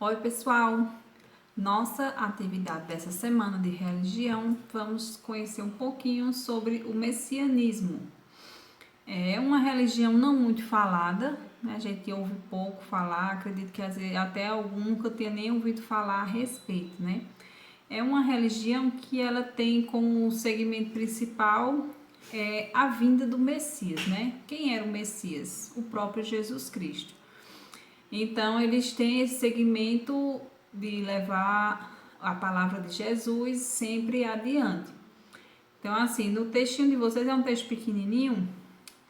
Oi, pessoal! Nossa atividade dessa semana de religião, vamos conhecer um pouquinho sobre o messianismo. É uma religião não muito falada, né? A gente ouve pouco falar, acredito que até algum nunca tenha nem ouvido falar a respeito, né? É uma religião que ela tem como segmento principal a vinda do Messias, né? Quem era o Messias? O próprio Jesus Cristo. Então, eles têm esse segmento de levar a palavra de Jesus sempre adiante. Então, assim, no textinho de vocês é um texto pequenininho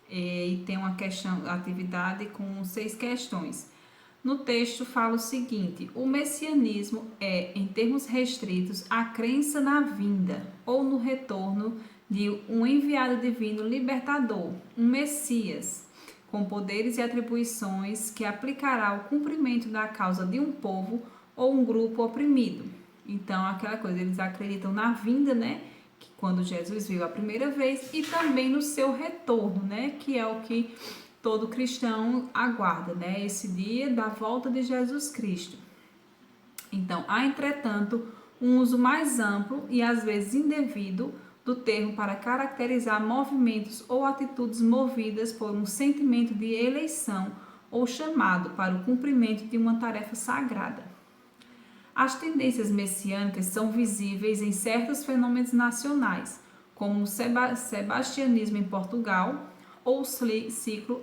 e tem uma questão, atividade com 6 questões. No texto fala o seguinte: o messianismo é, em termos restritos, a crença na vinda ou no retorno de um enviado divino libertador, um Messias, com poderes e atribuições que aplicará ao cumprimento da causa de um povo ou um grupo oprimido. Então, aquela coisa, eles acreditam na vinda, né? Que quando Jesus veio a primeira vez, e também no seu retorno, né? Que é o que todo cristão aguarda, né? Esse dia da volta de Jesus Cristo. Então, há, entretanto, um uso mais amplo e às vezes indevido do termo para caracterizar movimentos ou atitudes movidas por um sentimento de eleição ou chamado para o cumprimento de uma tarefa sagrada. As tendências messiânicas são visíveis em certos fenômenos nacionais, como o sebastianismo em Portugal ou o ciclo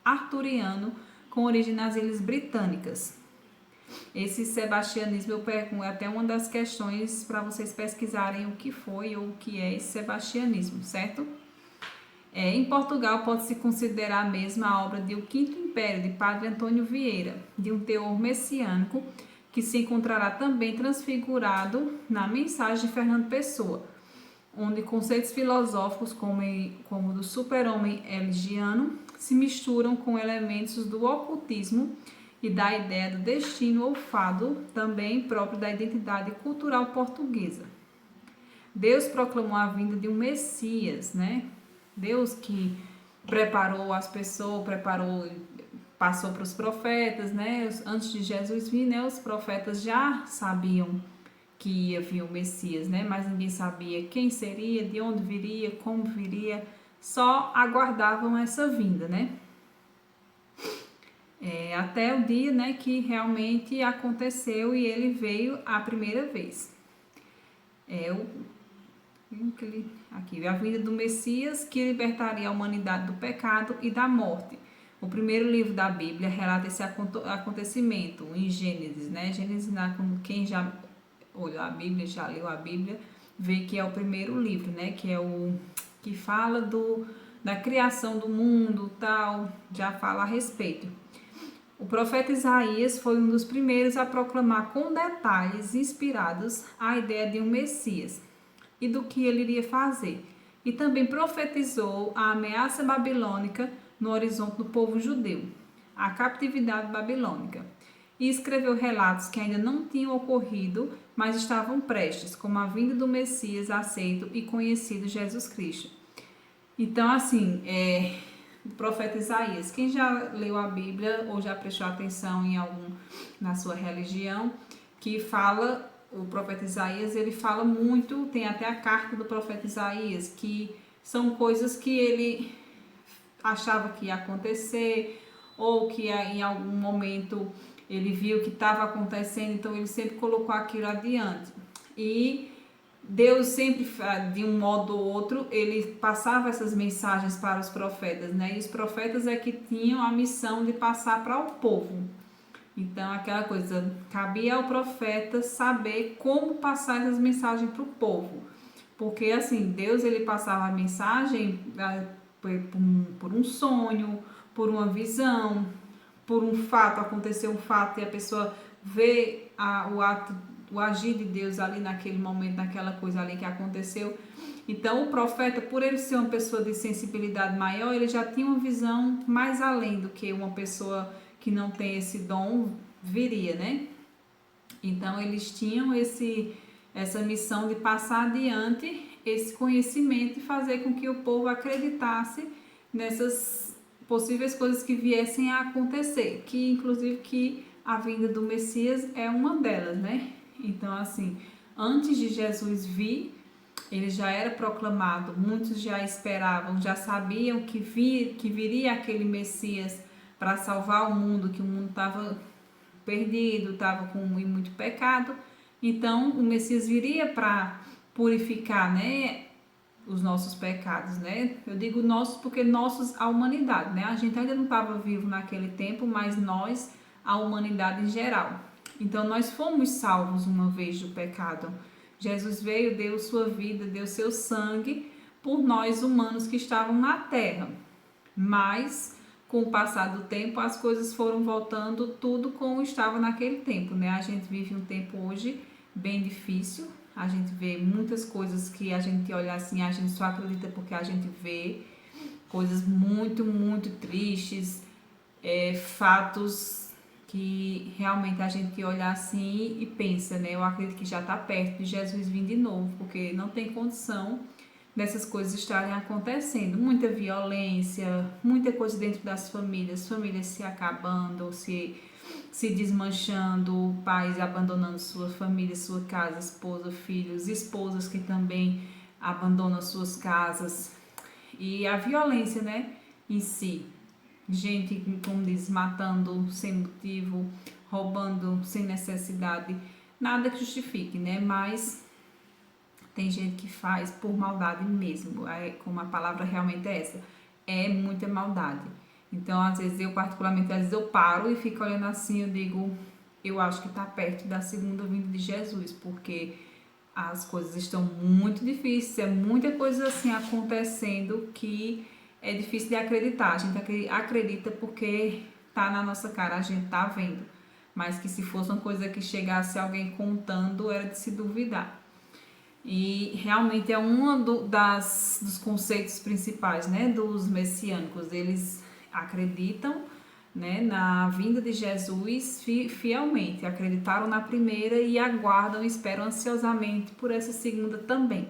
arturiano com origem nas Ilhas Britânicas. Esse sebastianismo, eu pergunto, é até uma das questões para vocês pesquisarem o que foi ou o que é esse sebastianismo, certo? Em Portugal pode-se considerar mesmo a obra de O Quinto Império, de Padre Antônio Vieira, de um teor messiânico, que se encontrará também transfigurado na mensagem de Fernando Pessoa, onde conceitos filosóficos como o do super-homem eligiano se misturam com elementos do ocultismo e da ideia do destino ou fado, também próprio da identidade cultural portuguesa. Deus proclamou a vinda de um Messias, né? Deus que preparou as pessoas, passou para os profetas, né? Antes de Jesus vir, né? Os profetas já sabiam que ia vir o Messias, né? Mas ninguém sabia quem seria, de onde viria, como viria, só aguardavam essa vinda, né? Até o dia, né, que realmente aconteceu e ele veio a primeira vez. Aqui, a vinda do Messias que libertaria a humanidade do pecado e da morte. O primeiro livro da Bíblia relata esse acontecimento em Gênesis, né? Gênesis, quem já olhou a Bíblia, já leu a Bíblia, vê que é o primeiro livro, né? Que é o que fala da criação do mundo, tal, já fala a respeito. O profeta Isaías foi um dos primeiros a proclamar com detalhes inspirados a ideia de um Messias e do que ele iria fazer. E também profetizou a ameaça babilônica no horizonte do povo judeu, a captividade babilônica. E escreveu relatos que ainda não tinham ocorrido, mas estavam prestes, como a vinda do Messias aceito e conhecido Jesus Cristo. Então, assim, o profeta Isaías, quem já leu a Bíblia ou já prestou atenção em algum na sua religião, que fala, o profeta Isaías, ele fala muito, tem até a carta do profeta Isaías, que são coisas que ele achava que ia acontecer, ou que em algum momento ele viu que estava acontecendo, então ele sempre colocou aquilo adiante. E Deus sempre, de um modo ou outro, ele passava essas mensagens para os profetas, né? E os profetas é que tinham a missão de passar para o povo. Então, aquela coisa, cabia ao profeta saber como passar essas mensagens para o povo. Porque, assim, Deus, ele passava a mensagem por um sonho, por uma visão, por um fato, aconteceu um fato e a pessoa vê o agir de Deus ali naquele momento, naquela coisa ali que aconteceu. Então, o profeta, por ele ser uma pessoa de sensibilidade maior, ele já tinha uma visão mais além do que uma pessoa que não tem esse dom viria, né? Então, eles tinham essa missão de passar adiante esse conhecimento e fazer com que o povo acreditasse nessas possíveis coisas que viessem a acontecer, que inclusive que a vinda do Messias é uma delas, né? Então, assim, antes de Jesus vir, ele já era proclamado, muitos já esperavam, já sabiam que viria aquele Messias para salvar o mundo, que o mundo estava perdido, estava com muito pecado. Então, o Messias viria para purificar, né, os nossos pecados, né? Eu digo nossos porque nossos, a humanidade, né? A gente ainda não estava vivo naquele tempo, mas nós, a humanidade em geral. Então, nós fomos salvos uma vez do pecado. Jesus veio, deu sua vida, deu seu sangue por nós humanos que estavam na terra. Mas, com o passar do tempo, as coisas foram voltando tudo como estava naquele tempo, né? A gente vive um tempo hoje bem difícil. A gente vê muitas coisas que a gente olha assim, a gente só acredita porque a gente vê coisas muito, muito tristes, fatos que realmente a gente olha assim e pensa, né? Eu acredito que já está perto de Jesus vir de novo, porque não tem condição dessas coisas estarem acontecendo. Muita violência, muita coisa dentro das famílias se acabando, se desmanchando, pais abandonando sua família, sua casa, esposa, filhos, esposas que também abandonam suas casas. E a violência, né, em si. Gente, como diz, matando sem motivo, roubando sem necessidade, nada que justifique, né? Mas tem gente que faz por maldade mesmo, como a palavra realmente é essa, é muita maldade. Então, às vezes eu particularmente, às vezes eu paro e fico olhando assim, eu digo, eu acho que está perto da segunda vinda de Jesus, porque as coisas estão muito difíceis, é muita coisa assim acontecendo que é difícil de acreditar. A gente acredita porque tá na nossa cara, a gente tá vendo. Mas que se fosse uma coisa que chegasse alguém contando, era de se duvidar. E realmente é dos conceitos principais, né, dos messiânicos. Eles acreditam, né, na vinda de Jesus fielmente, acreditaram na primeira e aguardam e esperam ansiosamente por essa segunda também.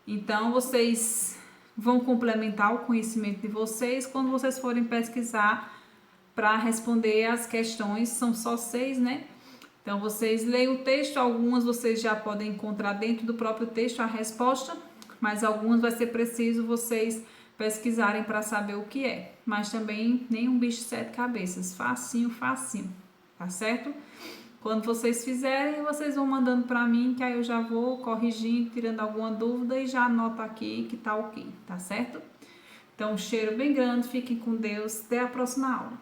Então, vocês vão complementar o conhecimento de vocês quando vocês forem pesquisar para responder as questões, são só 6, né? Então, vocês leiam o texto, algumas vocês já podem encontrar dentro do próprio texto a resposta, mas algumas vai ser preciso vocês pesquisarem para saber o que é. Mas também nenhum bicho de 7 cabeças, facinho, facinho, tá certo? Quando vocês fizerem, vocês vão mandando para mim, que aí eu já vou corrigindo, tirando alguma dúvida e já anoto aqui que tá ok, tá certo? Então, um cheiro bem grande, fiquem com Deus, até a próxima aula.